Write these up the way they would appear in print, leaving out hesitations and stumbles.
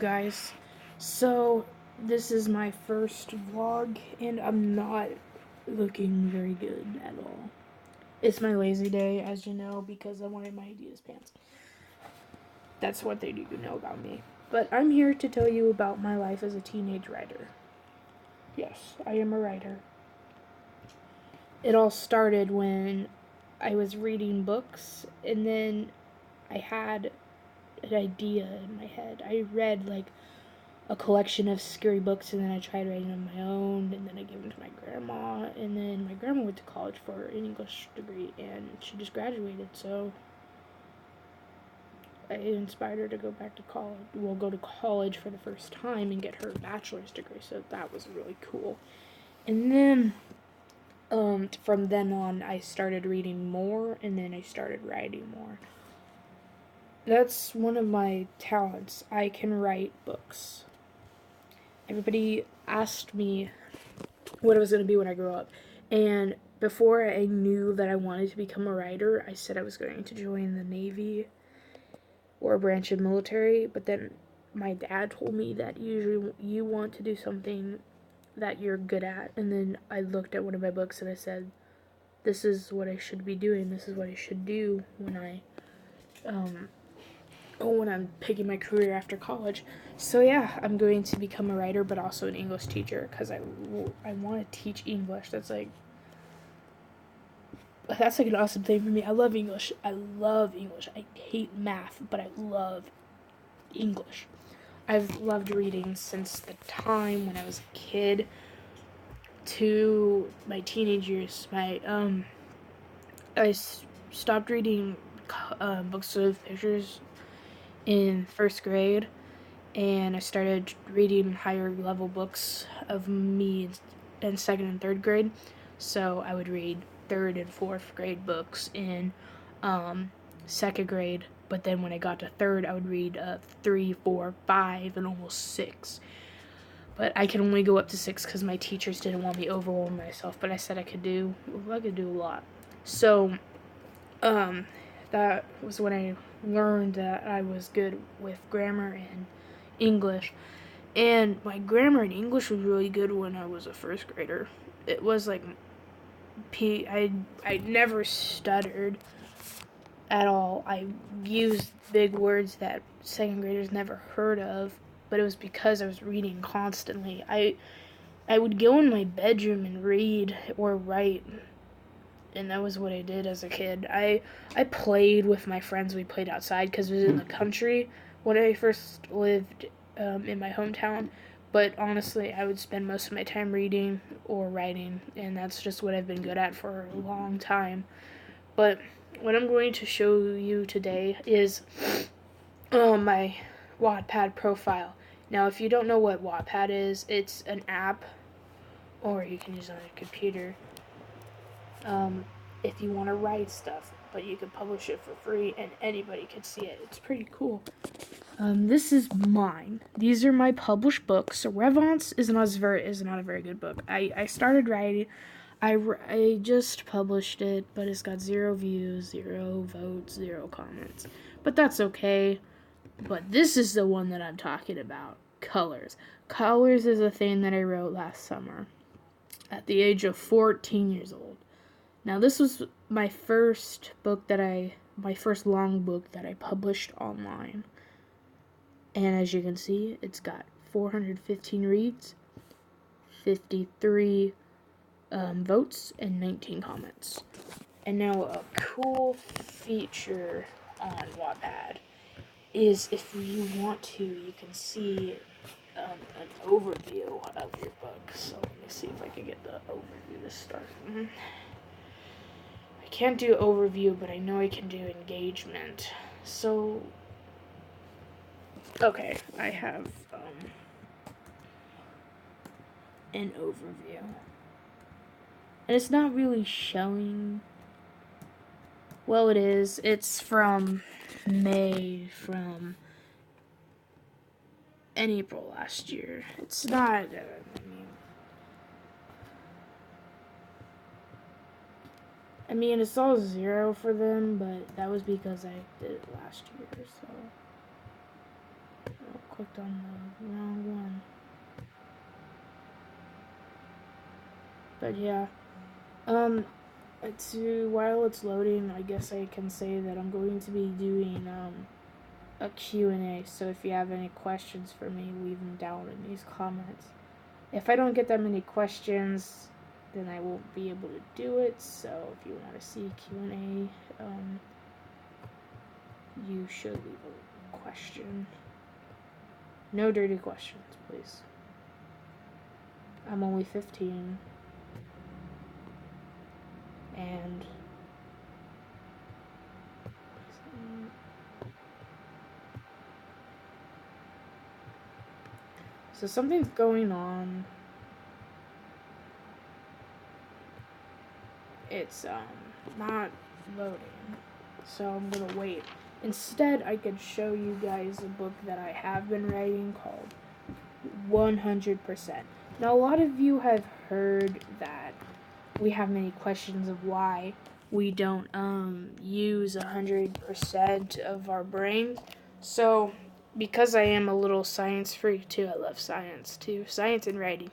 guys. So, this is my first vlog, and I'm not looking very good at all. It's my lazy day, as you know, because I wanted my Adidas pants. That's what they do know about me. But I'm here to tell you about my life as a teenage writer. Yes, I am a writer. It all started when I was reading books, and then I had an idea in my head. I read a collection of scary books, and then I tried writing on my own, and then I gave them to my grandma, and then my grandma went to college for an English degree, and she just graduated, so I inspired her to go back to college, go to college for the first time and get her bachelor's degree, so that was really cool. And then, from then on, I started reading more, and then I started writing more. That's one of my talents. I can write books. Everybody asked me what I was going to be when I grew up. And before I knew that I wanted to become a writer, I said I was going to join the Navy or a branch of military. But then my dad told me that usually you want to do something that you're good at. And then I looked at one of my books and I said, this is what I should be doing. This is what I should do when I'm picking my career after college. So yeah, I'm going to become a writer, but also an English teacher, because I want to teach English. That's like an awesome thing for me. I love English. I hate math, but I love English. I've loved reading since the time when I was a kid to my teenage years. I stopped reading books with pictures in first grade, and I started reading higher level books of me in second and third grade. So I would read third and fourth grade books in second grade, but then when I got to third, I would read 3, 4, 5, and almost 6. But I could only go up to 6 because my teachers didn't want me to overwhelm myself. But I said I could do a lot. So that was when I learned that I was good with grammar and English. And my grammar in English was really good when I was a first grader. It was like I never stuttered at all. I used big words that second graders never heard of, but it was because I was reading constantly. I would go in my bedroom and read or write, and that was what I did as a kid. I played with my friends. We played outside because it was in the country when I first lived in my hometown. But honestly, I would spend most of my time reading or writing, and that's just what I've been good at for a long time. But what I'm going to show you today is my Wattpad profile. Now, if you don't know what Wattpad is, it's an app, or you can use it on a computer. If you want to write stuff, but you can publish it for free and anybody can see it. It's pretty cool. This is mine. These are my published books. Revance is not a very good book. I started writing. I just published it, but it's got 0 views, 0 votes, 0 comments. But that's okay. But this is the one that I'm talking about. Colors. Colors is a thing that I wrote last summer at the age of 14 years old. Now, this was my first long book that I published online. And as you can see, it's got 415 reads, 53 votes, and 19 comments. And now a cool feature on Wattpad is if you want to, you can see an overview of your book. So let me see if I can get the overview to start. I can't do overview, but I know I can do engagement. So, okay, I have an overview. And it's not really showing. Well, it is. It's from in April last year. It's not, I mean, it's all 0 for them, but that was because I did it last year, so. Real clicked on the wrong one. But yeah, while it's loading, I guess I can say that I'm going to be doing a Q&A. So if you have any questions for me, leave them down in these comments. If I don't get that many questions, then I won't be able to do it. So if you want to see Q&A, you should leave a question. No dirty questions, please. I'm only 15. And so something's going on. It's not loading. So I'm gonna wait. Instead, I could show you guys a book that I have been writing called 100%. Now, a lot of you have heard that we have many questions of why we don't use 100% of our brain. So, because I am a little science freak too, I love science too. Science and writing.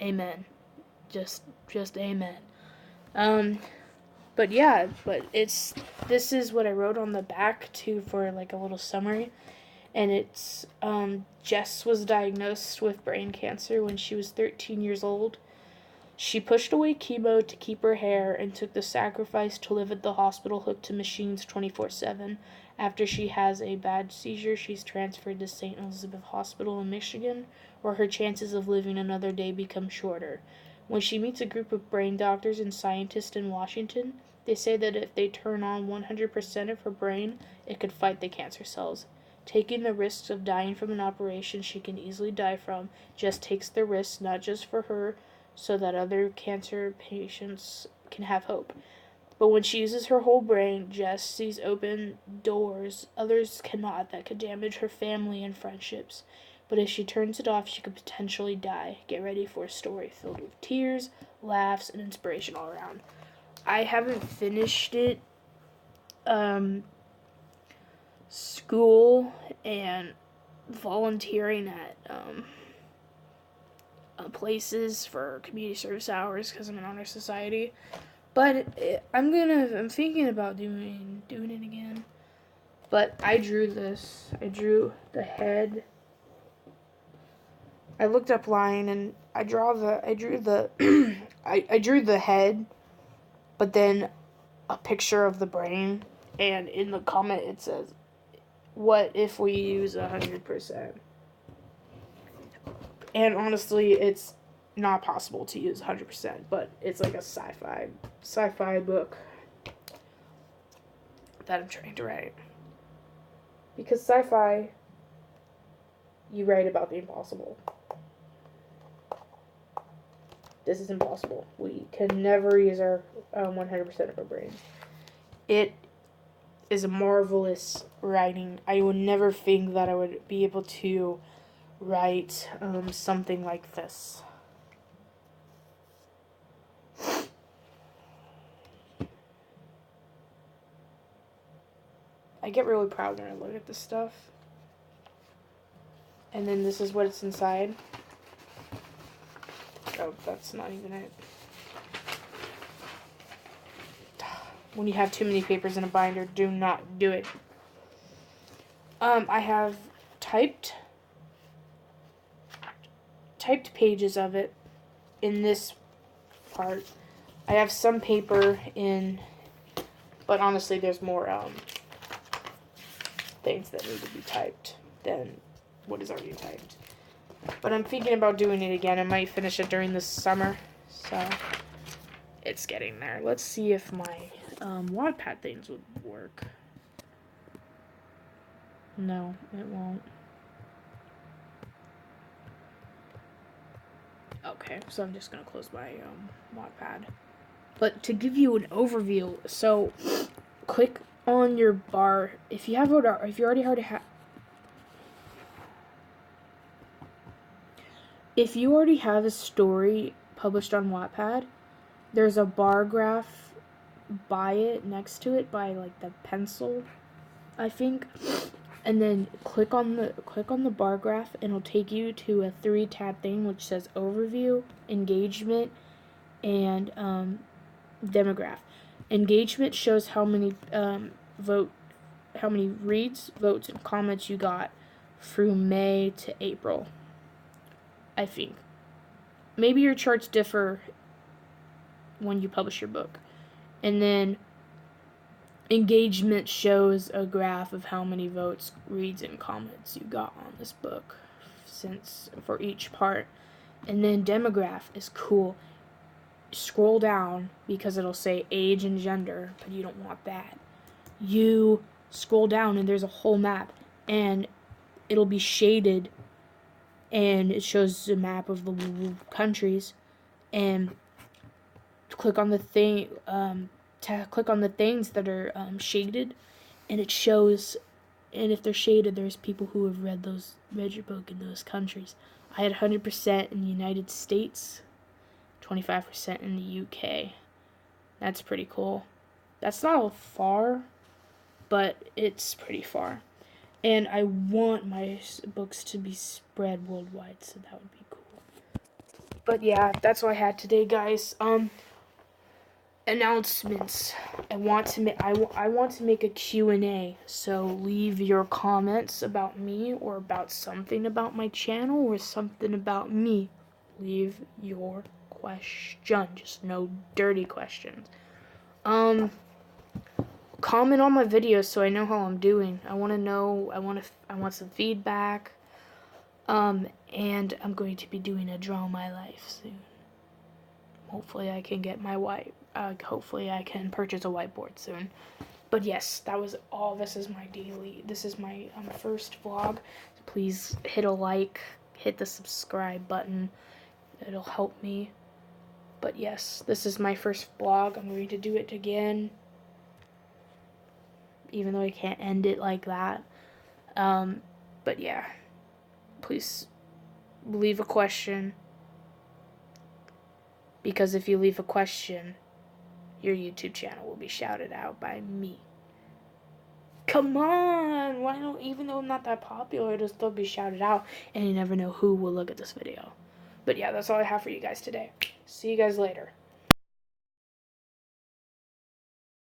Amen. Just amen. But yeah, this is what I wrote on the back too for like a little summary. And it's Jess was diagnosed with brain cancer when she was 13 years old. She pushed away chemo to keep her hair and took the sacrifice to live at the hospital hooked to machines 24/7. After she has a bad seizure, she's transferred to St. Elizabeth Hospital in Michigan, where her chances of living another day become shorter. When she meets a group of brain doctors and scientists in Washington, they say that if they turn on 100% of her brain, it could fight the cancer cells. Taking the risks of dying from an operation she can easily die from, Jess takes the risks not just for her, so that other cancer patients can have hope. But when she uses her whole brain, Jess sees open doors others cannot that could damage her family and friendships. But if she turns it off, she could potentially die. Get ready for a story filled with tears, laughs, and inspiration all around. I haven't finished it. School and volunteering at places for community service hours because I'm in honor society. But I'm thinking about doing it again. But I drew this. I drew the head. I looked up line and I drew the I drew the head, but then a picture of the brain, and in the comment it says, "What if we use 100%?" And honestly, it's not possible to use 100%, but it's like a sci-fi book that I'm trying to write. Because sci-fi, you write about the impossible. This is impossible. We can never use our 100% of our brain. It is a marvelous writing. I would never think that I would be able to write something like this. I get really proud when I look at this stuff. And then this is what it's inside. Oh, that's not even it. When you have too many papers in a binder, do not do it. I have typed pages of it in this part. I have some paper in, but honestly there's more things that need to be typed than what is already typed. But I'm thinking about doing it again. I might finish it during the summer, so it's getting there. Let's see if my Wattpad things would work. No, it won't. Okay, so I'm just gonna close my Wattpad. But to give you an overview, so click on your bar if you already have a story published on Wattpad. There's a bar graph by it, next to it, by like the pencil, I think. and then click on the bar graph, and it'll take you to a 3-tab thing which says overview, engagement, and demograph. Engagement shows how many reads, votes, and comments you got through May to April. I think maybe your charts differ when you publish your book. And then engagement shows a graph of how many votes, reads, and comments you got on this book for each part. And then demograph is cool. Scroll down because it'll say age and gender, but you don't want that. You scroll down and there's a whole map, and it'll be shaded, and it shows a map of the countries, and click on the thing click on the things that are shaded, and it shows, and if they're shaded, there's people who have read your book in those countries. I had 100% in the United States, 25% in the UK. That's pretty cool. That's not far, but it's pretty far. And I want my books to be spread worldwide, so that would be cool. But yeah, that's all I had today, guys. Announcements. I want to make a Q&A, so leave your comments about me, or about something about my channel, or something about me. Leave your question, just no dirty questions. Comment on my videos so I know how I'm doing. I want to know. I want some feedback. And I'm going to be doing a draw my life soon. Hopefully I can get hopefully I can purchase a whiteboard soon. But yes, that was all. This is my first vlog. Please hit a like, hit the subscribe button. It'll help me. But yes, this is my first vlog. I'm going to do it again, even though I can't end it like that. But yeah, please leave a question, because if you leave a question, your YouTube channel will be shouted out by me. Come on! Why don't, even though I'm not that popular, it'll still be shouted out, and you never know who will look at this video. But yeah, that's all I have for you guys today. See you guys later.